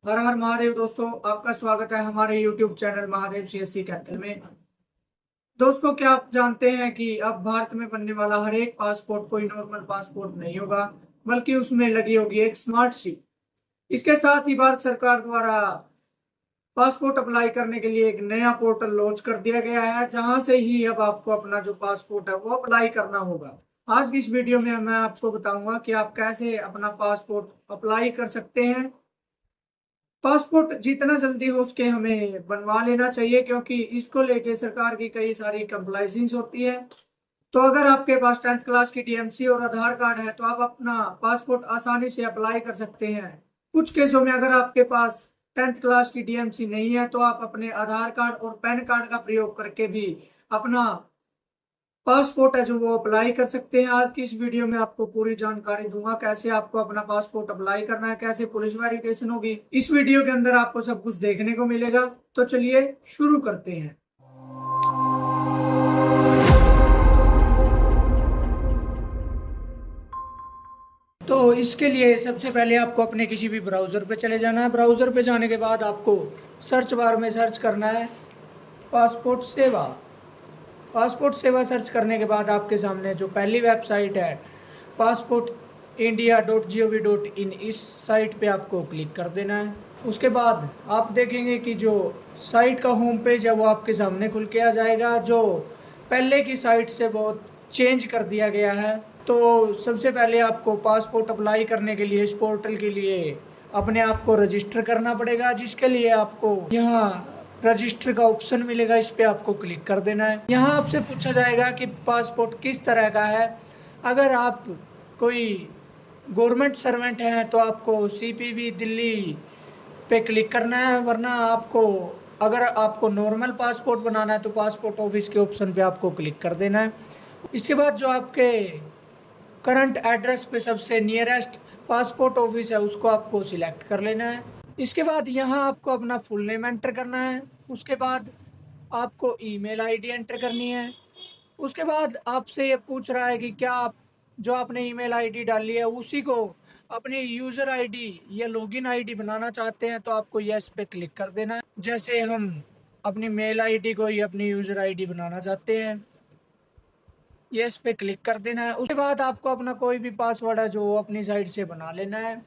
हर हर महादेव दोस्तों, आपका स्वागत है हमारे YouTube channel Mahadev CSC capital में। दोस्तों, क्या आप जानते हैं कि अब भारत में बनने वाला हर एक पासपोर्ट कोई नॉर्मल पासपोर्ट नहीं होगा, बल्कि उसमें लगी होगी एक स्मार्ट चिप। इसके साथ ही भारत सरकार द्वारा पासपोर्ट अप्लाई करने के लिए एक नया पोर्टल लॉन्च कर दिया गया है, जहां से ही अब आपको अपना जो पासपोर्ट है वो अप्लाई करना होगा। आज की इस वीडियो में मैं आपको बताऊंगा कि आप कैसे अपना पासपोर्ट अप्लाई कर सकते हैं। पासपोर्ट जितना जल्दी हो सके हमें बनवा लेना चाहिए, क्योंकि इसको लेके सरकार की कई सारी कंप्लाइंसेस होती है। तो अगर आपके पास 10th क्लास की DMC और आधार कार्ड है तो आप अपना पासपोर्ट आसानी से अप्लाई कर सकते हैं। कुछ केसों में अगर आपके पास 10th क्लास की DMC नहीं है तो आप अपने आधार कार्ड और पैन कार्ड का प्रयोग करके भी अपना पासपोर्ट है जो वो अप्लाई कर सकते हैं। आज की इस वीडियो में आपको पूरी जानकारी दूंगा कैसे आपको अपना पासपोर्ट अप्लाई करना है, कैसे पुलिस वेरिफिकेशन होगी। इस वीडियो के अंदर आपको सब कुछ देखने को मिलेगा। तो चलिए शुरू करते हैं। तो इसके लिए सबसे पहले आपको अपने किसी भी ब्राउज़र पे चले जाना है। ब्राउज़र पे जाने के बाद आपको सर्च बार में सर्च करना है पासपोर्ट सेवा। पासपोर्ट सेवा सर्च करने के बाद आपके सामने जो पहली वेबसाइट है passportindia.gov.in, इस साइट पे आपको क्लिक कर देना है। उसके बाद आप देखेंगे कि जो साइट का होम पेज है वो आपके सामने खुल के आ जाएगा, जो पहले की साइट से बहुत चेंज कर दिया गया है। तो सबसे पहले आपको पासपोर्ट अप्लाई करने के लिए इस पोर्टल के लिए अपने आप को रजिस्टर करना पड़ेगा, जिसके लिए आपको यहाँ रजिस्टर का ऑप्शन मिलेगा, इस पे आपको क्लिक कर देना है। यहाँ आपसे पूछा जाएगा कि पासपोर्ट किस तरह का है। अगर आप कोई गवर्नमेंट सर्वेंट हैं तो आपको CPV दिल्ली पे क्लिक करना है, वरना आपको अगर आपको नॉर्मल पासपोर्ट बनाना है तो पासपोर्ट ऑफिस के ऑप्शन पे आपको क्लिक कर देना है। इसके बाद जो आपके करंट एड्रेस पे सबसे नियरेस्ट पासपोर्ट ऑफिस है उसको आपको सिलेक्ट कर लेना है। इसके बाद यहाँ आपको अपना फुल नेम एंटर करना है। उसके बाद आपको ईमेल आईडी एंटर करनी है। उसके बाद आपसे ये पूछ रहा है कि क्या आप जो आपने ईमेल आईडी डाली है उसी को अपनी यूज़र आईडी या लॉगिन आईडी बनाना चाहते हैं तो आपको यस पे क्लिक कर देना है। जैसे हम अपनी मेल आईडी को ही अपनी यूज़र आईडी बनाना चाहते हैं, यस पे क्लिक कर देना है। उसके बाद आपको अपना कोई भी पासवर्ड है जो अपनी साइड से बना लेना है।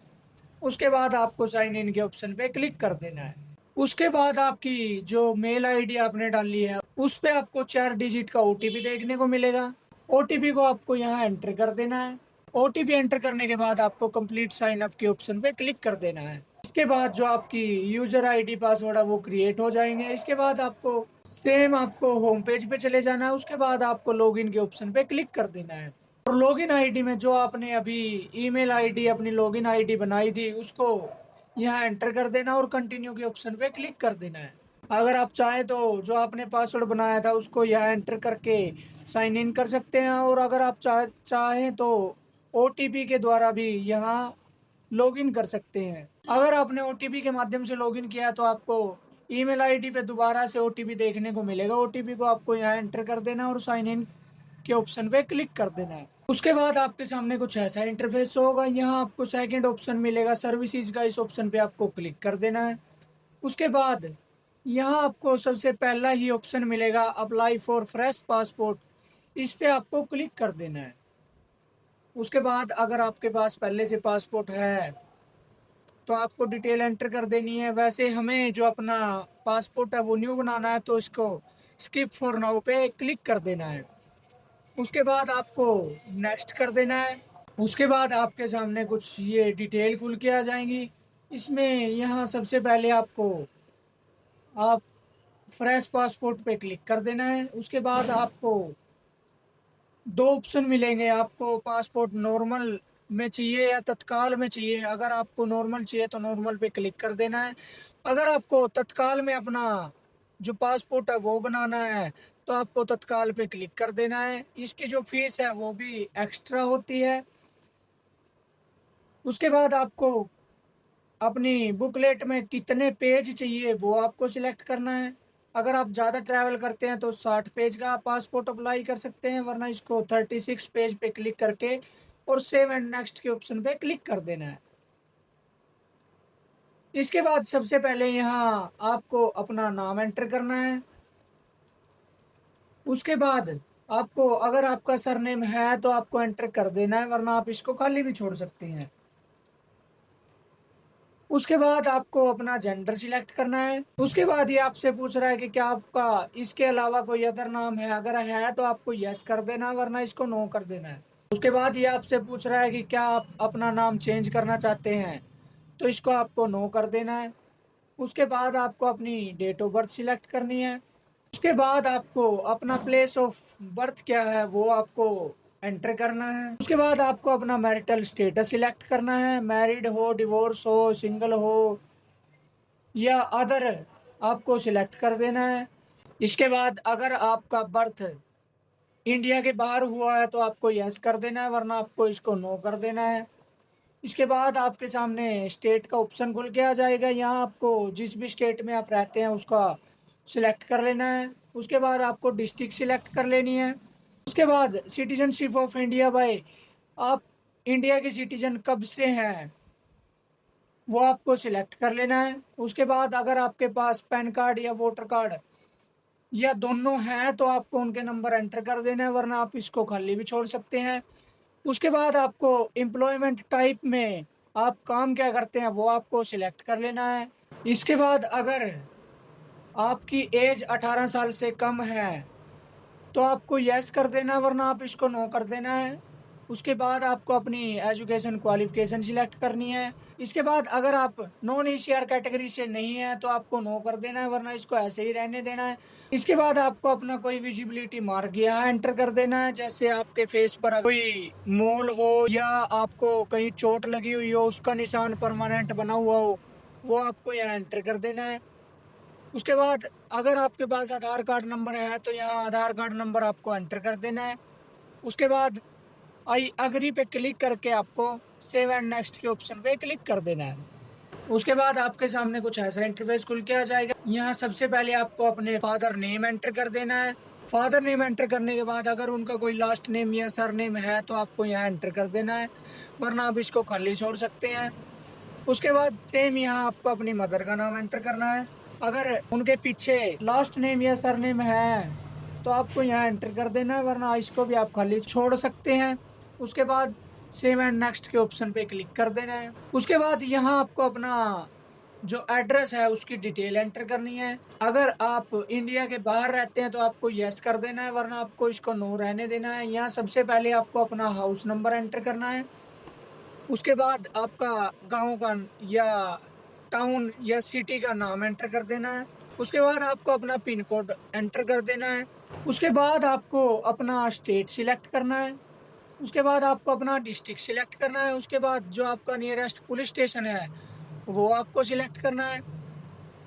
उसके बाद आपको साइन इन के ऑप्शन पे क्लिक कर देना है। उसके बाद आपकी जो मेल आईडी आपने डाली है उस पे आपको 4 डिजिट का OTP देखने को मिलेगा। OTP को आपको यहाँ एंटर कर देना है। OTP एंटर करने के बाद आपको कंप्लीट साइन अप के ऑप्शन पे क्लिक कर देना है। इसके बाद जो आपकी यूजर आईडी पासवर्ड है वो क्रिएट हो जाएंगे। इसके बाद आपको सेम आपको होम पेज पे चले जाना है। उसके बाद आपको लॉगिन के ऑप्शन पे क्लिक कर देना है और लॉगिन आईडी में जो आपने अभी ईमेल आईडी अपनी लॉगिन आईडी बनाई थी उसको यहाँ एंटर कर देना और कंटिन्यू के ऑप्शन पे क्लिक कर देना है। अगर आप चाहें तो जो आपने पासवर्ड बनाया था उसको यहाँ एंटर करके साइन इन कर सकते हैं, और अगर आप चाहें तो OTP के द्वारा भी यहाँ लॉगिन कर सकते हैं। अगर आपने OTP के माध्यम से लॉगिन किया तो आपको ईमेल आईडी पे दोबारा से OTP देखने को मिलेगा। OTP को आपको यहाँ एंटर कर देना और साइन इन के ऑप्शन पे क्लिक कर देना है। उसके बाद आपके सामने कुछ ऐसा इंटरफेस होगा। यहाँ आपको सेकंड ऑप्शन मिलेगा सर्विसेज का, इस ऑप्शन पे आपको क्लिक कर देना है। उसके बाद यहाँ आपको सबसे पहला ही ऑप्शन मिलेगा अप्लाई फॉर फ्रेश पासपोर्ट, इस पे आपको क्लिक कर देना है। उसके बाद अगर आपके पास पहले से पासपोर्ट है तो आपको डिटेल एंटर कर देनी है। वैसे हमें जो अपना पासपोर्ट है वो न्यू बनाना है तो इसको स्किप फॉर नाउ पे क्लिक कर देना है। उसके बाद आपको नेक्स्ट कर देना है। उसके बाद आपके सामने कुछ ये डिटेल खुल के आ जाएंगी। इसमें यहाँ सबसे पहले आपको आप फ्रेश पासपोर्ट पे क्लिक कर देना है। उसके बाद आपको दो ऑप्शन मिलेंगे, आपको पासपोर्ट नॉर्मल में चाहिए या तत्काल में चाहिए। अगर आपको नॉर्मल चाहिए तो नॉर्मल पे क्लिक कर देना है। अगर आपको तत्काल में अपना जो पासपोर्ट है वो बनाना है तो आपको तत्काल पे क्लिक कर देना है। इसकी जो फीस है वो भी एक्स्ट्रा होती है। उसके बाद आपको अपनी बुकलेट में कितने पेज चाहिए वो आपको सिलेक्ट करना है। अगर आप ज़्यादा ट्रैवल करते हैं तो 60 पेज का पासपोर्ट अप्लाई कर सकते हैं, वरना इसको 36 पेज पे क्लिक करके और सेव एंड नेक्स्ट के ऑप्शन पे क्लिक कर देना है। इसके बाद सबसे पहले यहाँ आपको अपना नाम एंटर करना है। उसके बाद आपको, अगर आपका सरनेम है तो आपको एंटर कर देना है, वरना आप इसको खाली भी छोड़ सकते हैं। उसके बाद आपको अपना जेंडर सिलेक्ट करना है। उसके बाद ये आपसे पूछ रहा है कि क्या आपका इसके अलावा कोई अदर नाम है, अगर है तो आपको यस कर देना है, वरना इसको नो कर देना है। उसके बाद ये आपसे पूछ रहा है कि क्या आप अपना नाम चेंज करना चाहते हैं, तो इसको आपको नो कर देना है। उसके बाद आपको अपनी डेट ऑफ बर्थ सिलेक्ट करनी है। उसके बाद आपको अपना प्लेस ऑफ बर्थ क्या है वो आपको एंटर करना है। उसके बाद आपको अपना मैरिटल स्टेटस सिलेक्ट करना है, मैरिड हो, डिवोर्स हो, सिंगल हो या अदर, आपको सिलेक्ट कर देना है। इसके बाद अगर आपका बर्थ इंडिया के बाहर हुआ है तो आपको यस कर देना है, वरना आपको इसको नो कर देना है। इसके बाद आपके सामने स्टेट का ऑप्शन खुल के आ जाएगा। यहाँ आपको जिस भी स्टेट में आप रहते हैं उसका सिलेक्ट कर लेना है। उसके बाद आपको डिस्ट्रिक्ट सिलेक्ट कर लेनी है। उसके बाद सिटीजनशिप ऑफ इंडिया बाय, आप इंडिया के सिटीजन कब से हैं वो आपको सिलेक्ट कर लेना है। उसके बाद अगर आपके पास पैन कार्ड या वोटर कार्ड या दोनों हैं तो आपको उनके नंबर एंटर कर देना है, वरना आप इसको खाली भी छोड़ सकते हैं। उसके बाद आपको एम्प्लॉयमेंट टाइप में आप काम क्या करते हैं वो आपको सिलेक्ट कर लेना है। इसके बाद अगर आपकी एज 18 साल से कम है तो आपको यस कर देना है, वरना आप इसको नो कर देना है। उसके बाद आपको अपनी एजुकेशन क्वालिफिकेशन सिलेक्ट करनी है। इसके बाद अगर आप नॉन ईसीआर कैटेगरी से नहीं है तो आपको नो कर देना है, वरना इसको ऐसे ही रहने देना है। इसके बाद आपको अपना कोई विजिबिलिटी मार्क यहाँ एंटर कर देना है, जैसे आपके फेस पर कोई मोल हो या आपको कहीं चोट लगी हुई हो, उसका निशान परमानेंट बना हुआ हो, वो आपको यहाँ एंटर कर देना है। उसके बाद अगर आपके पास आधार कार्ड नंबर है तो यहाँ आधार कार्ड नंबर आपको एंटर कर देना है। उसके बाद आई अग्री पे क्लिक करके आपको सेव एंड नेक्स्ट के ऑप्शन पे क्लिक कर देना है। उसके बाद आपके सामने कुछ ऐसा इंटरफेस खुल के आ जाएगा। यहाँ सबसे पहले आपको अपने फादर नेम एंटर कर देना है। फादर नेम एंटर करने के बाद अगर उनका कोई लास्ट नेम या सर नेम है तो आपको यहाँ एंटर कर देना है, वरना आप इसको खाली छोड़ सकते हैं। उसके बाद सेम यहाँ आपको अपनी मदर का नाम एंटर करना है। अगर उनके पीछे लास्ट नेम या सरनेम है तो आपको यहाँ एंटर कर देना है, वरना इसको भी आप खाली छोड़ सकते हैं। उसके बाद सेव एंड नेक्स्ट के ऑप्शन पे क्लिक कर देना है। उसके बाद यहाँ आपको अपना जो एड्रेस है उसकी डिटेल एंटर करनी है। अगर आप इंडिया के बाहर रहते हैं तो आपको यस कर देना है, वरना आपको इसको नो रहने देना है। यहाँ सबसे पहले आपको अपना हाउस नंबर एंटर करना है। उसके बाद आपका गांव का या टाउन या सिटी का नाम एंटर कर देना है। उसके बाद आपको अपना पिन कोड एंटर कर देना है। उसके बाद आपको अपना स्टेट सिलेक्ट करना है। उसके बाद आपको अपना डिस्ट्रिक्ट सिलेक्ट करना है। उसके बाद जो आपका नियरेस्ट पुलिस स्टेशन है वो आपको सिलेक्ट करना है।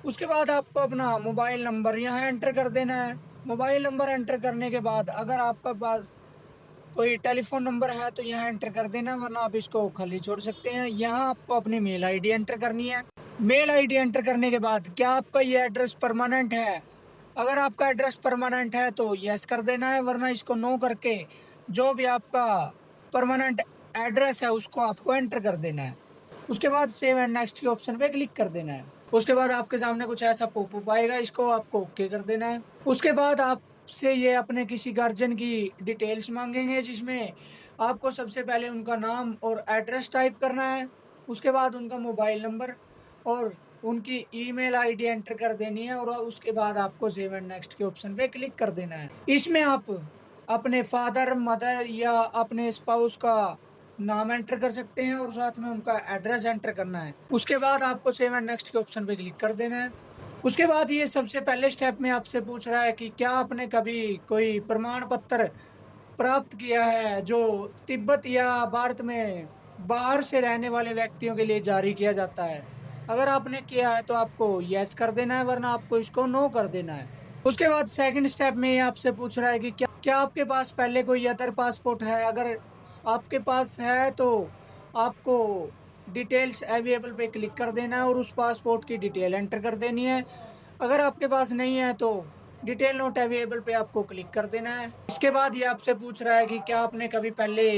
उसके बाद आपको अपना मोबाइल नंबर यहाँ एंटर कर देना है। मोबाइल नंबर एंटर करने के बाद अगर आपका पास कोई टेलीफोन नंबर है तो यहाँ एंटर कर देना, वरना आप इसको खाली छोड़ सकते हैं। यहाँ आपको अपनी मेल आईडी एंटर करनी है। मेल आईडी एंटर करने के बाद क्या आपका ये एड्रेस परमानेंट है, अगर आपका एड्रेस परमानेंट है तो यस कर देना है, वरना इसको नो करके जो भी आपका परमानेंट एड्रेस है उसको आपको एंटर कर देना है। उसके बाद सेव एंड नेक्स्ट के ऑप्शन पे क्लिक कर देना है। उसके बाद आपके सामने कुछ ऐसा पॉपअप आएगा, इसको आपको ओके कर देना है। उसके बाद आपसे ये अपने किसी गार्जियन की डिटेल्स मांगेंगे, जिसमें आपको सबसे पहले उनका नाम और एड्रेस टाइप करना है। उसके बाद उनका मोबाइल नंबर और उनकी ईमेल आईडी एंटर कर देनी है, और उसके बाद आपको सेव एंड नेक्स्ट के ऑप्शन पे क्लिक कर देना है। इसमें आप अपने फादर मदर या अपने स्पाउस का नाम एंटर कर सकते हैं और साथ में उनका एड्रेस एंटर करना है। उसके बाद आपको सेव एंड नेक्स्ट के ऑप्शन पे क्लिक कर देना है। उसके बाद ये सबसे पहले स्टेप में आपसे पूछ रहा है कि क्या आपने कभी कोई प्रमाण पत्र प्राप्त किया है जो तिब्बत या भारत में बाहर से रहने वाले व्यक्तियों के लिए जारी किया जाता है। अगर आपने किया है तो आपको यस कर देना है, वरना आपको इसको नो कर देना है। उसके बाद सेकंड स्टेप में ये आपसे पूछ रहा है कि क्या आपके पास पहले कोई अदर पासपोर्ट है। अगर आपके पास है तो आपको डिटेल्स अवेलेबल पे क्लिक कर देना है और उस पासपोर्ट की डिटेल एंटर कर देनी है। अगर आपके पास नहीं है तो डिटेल नोट अवेलेबल पे आपको क्लिक कर देना है। इसके बाद ये आपसे पूछ रहा है कि क्या आपने कभी पहले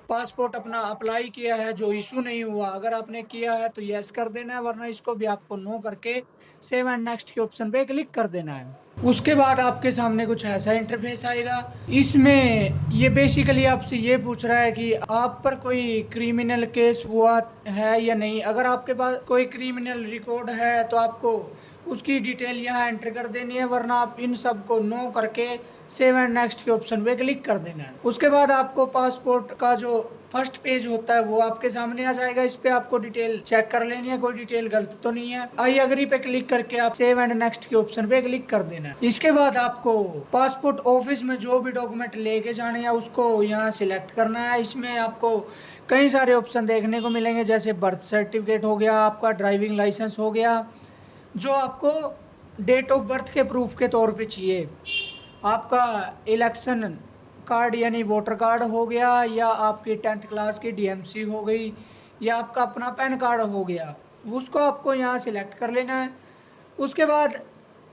पासपोर्ट अपना अप्लाई किया है, जो इशू नहीं हुआ। अगर आपने किया है तो यस कर देना है, वरना इसको भी आपको नो करके सेव एंड नेक्स्ट के ऑप्शन पे क्लिक कर देना है। उसके बाद आपके सामने कुछ ऐसा इंटरफेस आएगा। इसमें ये बेसिकली आपसे ये पूछ रहा है कि आप पर कोई क्रिमिनल केस हुआ है या नहीं। अगर आपके पास कोई क्रिमिनल रिकॉर्ड है तो आपको उसकी डिटेल यहाँ एंटर कर देनी है, वरना आप इन सब को नो करके सेव एंड नेक्स्ट के ऑप्शन पे क्लिक कर देना है। उसके बाद आपको पासपोर्ट का जो फर्स्ट पेज होता है वो आपके सामने आ जाएगा। इस पे आपको डिटेल चेक कर लेनी है, कोई डिटेल गलत तो नहीं है। आई अग्री पे क्लिक करके आप सेव एंड नेक्स्ट के ऑप्शन पे क्लिक कर देना है। इसके बाद आपको पासपोर्ट ऑफिस में जो भी डॉक्यूमेंट लेके जाने हैं उसको यहाँ सिलेक्ट करना है। इसमें आपको कई सारे ऑप्शन देखने को मिलेंगे, जैसे बर्थ सर्टिफिकेट हो गया, आपका ड्राइविंग लाइसेंस हो गया, जो आपको डेट ऑफ बर्थ के प्रूफ के तौर पे चाहिए, आपका इलेक्शन कार्ड यानी वोटर कार्ड हो गया, या आपकी 10th क्लास की डीएमसी हो गई, या आपका अपना पैन कार्ड हो गया, उसको आपको यहाँ सिलेक्ट कर लेना है। उसके बाद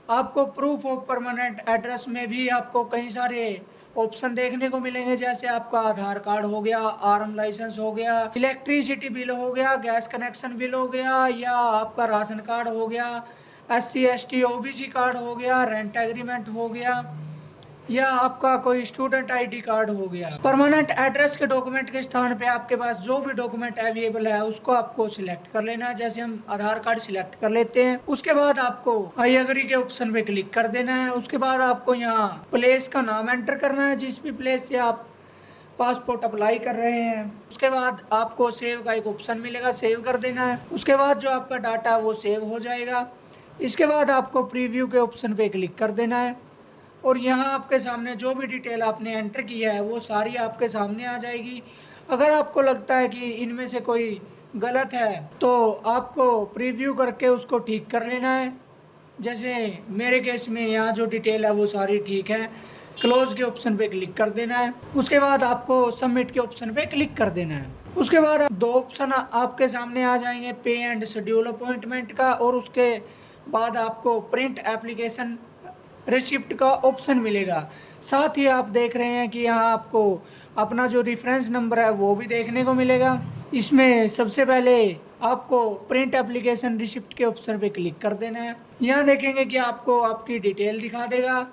आपको प्रूफ ऑफ परमानेंट एड्रेस में भी आपको कई सारे ऑप्शन देखने को मिलेंगे, जैसे आपका आधार कार्ड हो गया, आर्म लाइसेंस हो गया, इलेक्ट्रिसिटी बिल हो गया, गैस कनेक्शन बिल हो गया, या आपका राशन कार्ड हो गया, SC ST OBC कार्ड हो गया, रेंट एग्रीमेंट हो गया, या आपका कोई स्टूडेंट आईडी कार्ड हो गया। परमानेंट एड्रेस के डॉक्यूमेंट के स्थान पे आपके पास जो भी डॉक्यूमेंट अवेलेबल है उसको आपको सिलेक्ट कर लेना है। जैसे हम आधार कार्ड सिलेक्ट कर लेते हैं, उसके बाद आपको आई एग्री के ऑप्शन पे क्लिक कर देना है। उसके बाद आपको यहाँ प्लेस का नाम एंटर करना है, जिस भी प्लेस से आप पासपोर्ट अप्लाई कर रहे हैं। उसके बाद आपको सेव का एक ऑप्शन मिलेगा, सेव कर देना है। उसके बाद जो आपका डाटा है वो सेव हो जाएगा। इसके बाद आपको प्रीव्यू के ऑप्शन पे क्लिक कर देना है, और यहाँ आपके सामने जो भी डिटेल आपने एंटर किया है वो सारी आपके सामने आ जाएगी। अगर आपको लगता है कि इनमें से कोई गलत है तो आपको प्रीव्यू करके उसको ठीक कर लेना है। जैसे मेरे केस में यहाँ जो डिटेल है वो सारी ठीक है। क्लोज के ऑप्शन पे क्लिक कर देना है। उसके बाद आपको सबमिट के ऑप्शन पे क्लिक कर देना है। उसके बाद दो ऑप्शन आपके सामने आ जाएंगे, पे एंड शेड्यूल अपॉइंटमेंट का, और उसके बाद आपको प्रिंट एप्लीकेशन रिसिप्ट का ऑप्शन मिलेगा। साथ ही आप देख रहे हैं कि यहाँ आपको अपना जो रेफरेंस नंबर है वो भी देखने को मिलेगा। इसमें सबसे पहले आपको प्रिंट एप्लीकेशन रिसिप्ट के ऑप्शन पे क्लिक कर देना है। यहाँ देखेंगे कि आपको आपकी डिटेल दिखा देगा।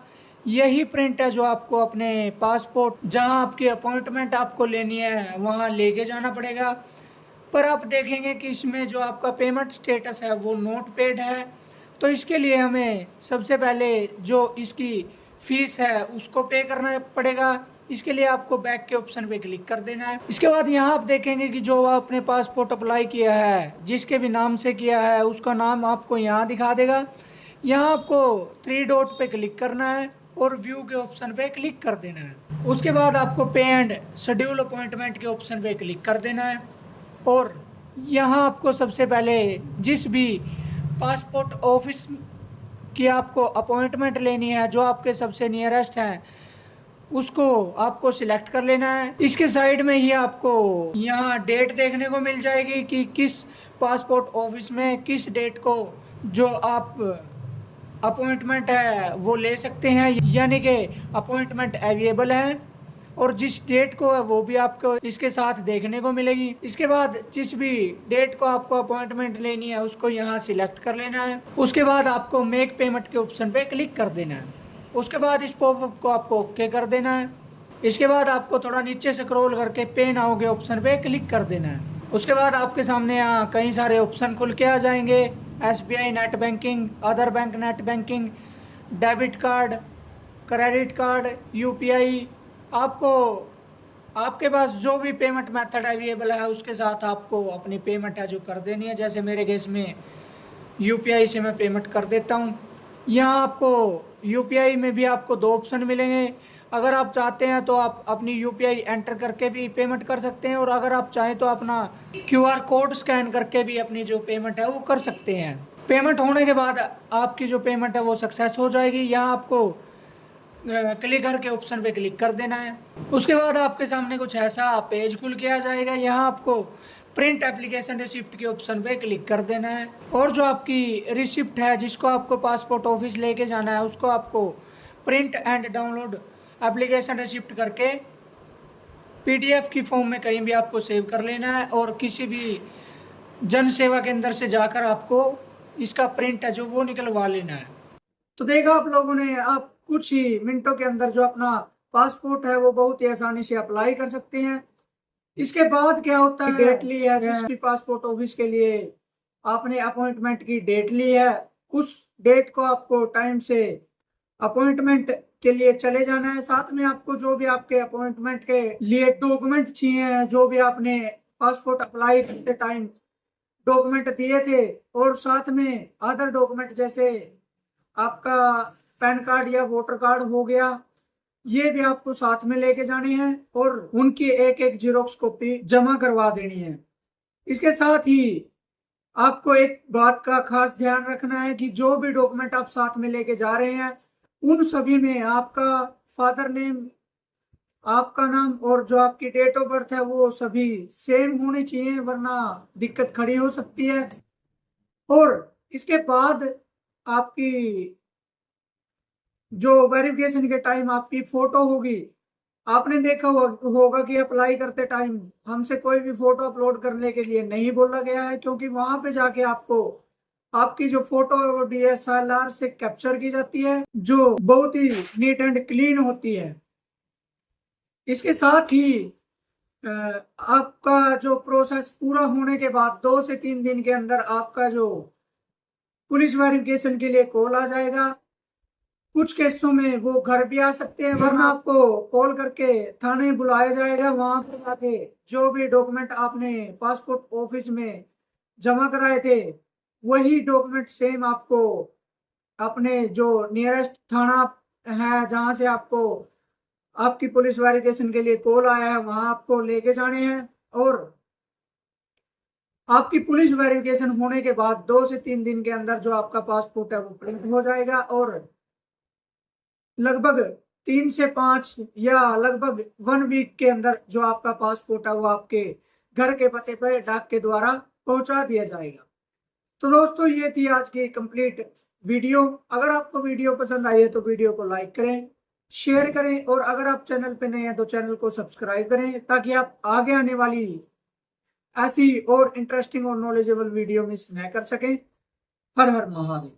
यही प्रिंट है जो आपको अपने पासपोर्ट, जहाँ आपकी अपॉइंटमेंट आपको लेनी है वहाँ लेके जाना पड़ेगा। पर आप देखेंगे कि इसमें जो आपका पेमेंट स्टेटस है वो नोट पेड है, तो इसके लिए हमें सबसे पहले जो इसकी फीस है उसको पे करना पड़ेगा। इसके लिए आपको बैक के ऑप्शन पे क्लिक कर देना है। इसके बाद यहाँ आप देखेंगे कि जो आपने पासपोर्ट अप्लाई किया है, जिसके भी नाम से किया है, उसका नाम आपको यहाँ दिखा देगा। यहाँ आपको 3 डॉट पे क्लिक करना है और व्यू के ऑप्शन पे क्लिक कर देना है। उसके बाद आपको पे एंड शेड्यूल अपॉइंटमेंट के ऑप्शन पे क्लिक कर देना है, और यहाँ आपको सबसे पहले जिस भी पासपोर्ट ऑफिस की आपको अपॉइंटमेंट लेनी है, जो आपके सबसे नियरेस्ट है, उसको आपको सिलेक्ट कर लेना है। इसके साइड में ही आपको यहाँ डेट देखने को मिल जाएगी कि किस पासपोर्ट ऑफिस में किस डेट को जो आप अपॉइंटमेंट है वो ले सकते हैं, यानी कि अपॉइंटमेंट अवेलेबल है, और जिस डेट को है वो भी आपको इसके साथ देखने को मिलेगी। इसके बाद जिस भी डेट को आपको अपॉइंटमेंट लेनी है उसको यहाँ सिलेक्ट कर लेना है। उसके बाद आपको मेक पेमेंट के ऑप्शन पे क्लिक कर देना है। उसके बाद इस पॉपअप को आपको ओके कर देना है। इसके बाद आपको थोड़ा नीचे स्क्रॉल करके पे नाउ के ऑप्शन पे क्लिक कर देना है। उसके बाद आपके सामने यहाँ कई सारे ऑप्शन खुल के आ जाएंगे, SBI net banking, other bank net banking, debit card, credit card, UPI। आपको आपके पास जो भी पेमेंट मेथड अवेलेबल है उसके साथ आपको अपनी पेमेंट है जो कर देनी है। जैसे मेरे केस में UPI से मैं पेमेंट कर देता हूँ। यहाँ आपको UPI में भी आपको 2 ऑप्शन मिलेंगे। अगर आप चाहते हैं तो आप अपनी UPI एंटर करके भी पेमेंट कर सकते हैं, और अगर आप चाहें तो अपना QR कोड स्कैन करके भी अपनी जो पेमेंट है वो कर सकते हैं। पेमेंट होने के बाद आपकी जो पेमेंट है वो सक्सेस हो जाएगी। यहाँ आपको क्लिक करके ऑप्शन पे क्लिक कर देना है। उसके बाद आपके सामने कुछ ऐसा पेज खुल के आ जाएगा। यहाँ आपको प्रिंट एप्लीकेशन रिसिप्ट के ऑप्शन पे क्लिक कर देना है, और जो आपकी रिसिप्ट है जिसको आपको पासपोर्ट ऑफिस लेके जाना है उसको आपको print and download application receipt करके PDF की फॉर्म में कहीं भी आपको सेव कर लेना है और किसी भी जन सेवा केंद्र से जाकर आपको इसका प्रिंट है जो वो निकलवा लेना है। तो देखा आप लोगों ने, आप कुछ ही मिनटों के अंदर जो अपना पासपोर्ट है वो बहुत ही आसानी से अप्लाई कर सकते हैं। इसके बाद क्या होता है, डेट ली है जिस भी पासपोर्ट ऑफिस के लिए आपने अपॉइंटमेंट की डेट ली है, उस डेट को आपको टाइम से अपॉइंटमेंट के लिए चले जाना है। साथ में आपको जो भी आपके अपॉइंटमेंट के लिए डॉक्यूमेंट चाहिए, जो भी आपने पासपोर्ट अप्लाई करते टाइम डॉक्यूमेंट दिए थे, और साथ में अदर डॉक्यूमेंट जैसे आपका पैन कार्ड या वोटर कार्ड हो गया, ये भी आपको साथ में लेके जाने हैं और उनकी एक एक जीरोक्स कॉपी जमा करवा देनी है। इसके साथ ही आपको एक बात का खास ध्यान रखना है कि जो भी डॉक्यूमेंट आप साथ में लेके जा रहे हैं उन सभी में आपका फादर नेम, आपका नाम और जो आपकी डेट ऑफ बर्थ है वो सभी सेम होनी चाहिए, वरना दिक्कत खड़ी हो सकती है। और इसके बाद आपकी जो वेरिफिकेशन के टाइम आपकी फोटो होगी, आपने देखा होगा कि अप्लाई करते टाइम हमसे कोई भी फोटो अपलोड करने के लिए नहीं बोला गया है, क्योंकि वहां पे जाके आपको आपकी जो फोटो है वो DSLR से कैप्चर की जाती है, जो बहुत ही नीट एंड क्लीन होती है। इसके साथ ही आपका जो प्रोसेस पूरा होने के बाद 2 से 3 दिन के अंदर आपका जो पुलिस वेरिफिकेशन के लिए कॉल आ जाएगा। कुछ केसों में वो घर भी आ सकते हैं, वरना आपको कॉल करके थाने बुलाया जाएगा। वहां पर जाके जो भी डॉक्यूमेंट आपने पासपोर्ट ऑफिस में जमा कराए थे वही डॉक्यूमेंट सेम आपको अपने जो नियरेस्ट थाना है जहां से आपको आपकी पुलिस वेरिफिकेशन के लिए कॉल आया है वहां आपको लेके जाने हैं। और आपकी पुलिस वेरिफिकेशन होने के बाद 2 से 3 दिन के अंदर जो आपका पासपोर्ट है वो प्रिंट हो जाएगा और लगभग 3 से 5 या लगभग 1 वीक के अंदर जो आपका पासपोर्ट है वो आपके घर के पते पर डाक के द्वारा पहुंचा दिया जाएगा। तो दोस्तों ये थी आज की कंप्लीट वीडियो। अगर आपको वीडियो पसंद आई है तो वीडियो को लाइक करें, शेयर करें और अगर आप चैनल पे नए हैं तो चैनल को सब्सक्राइब करें ताकि आप आगे आने वाली ऐसी और इंटरेस्टिंग और नॉलेजेबल वीडियो मिस न कर सकें। हर हर महादेव।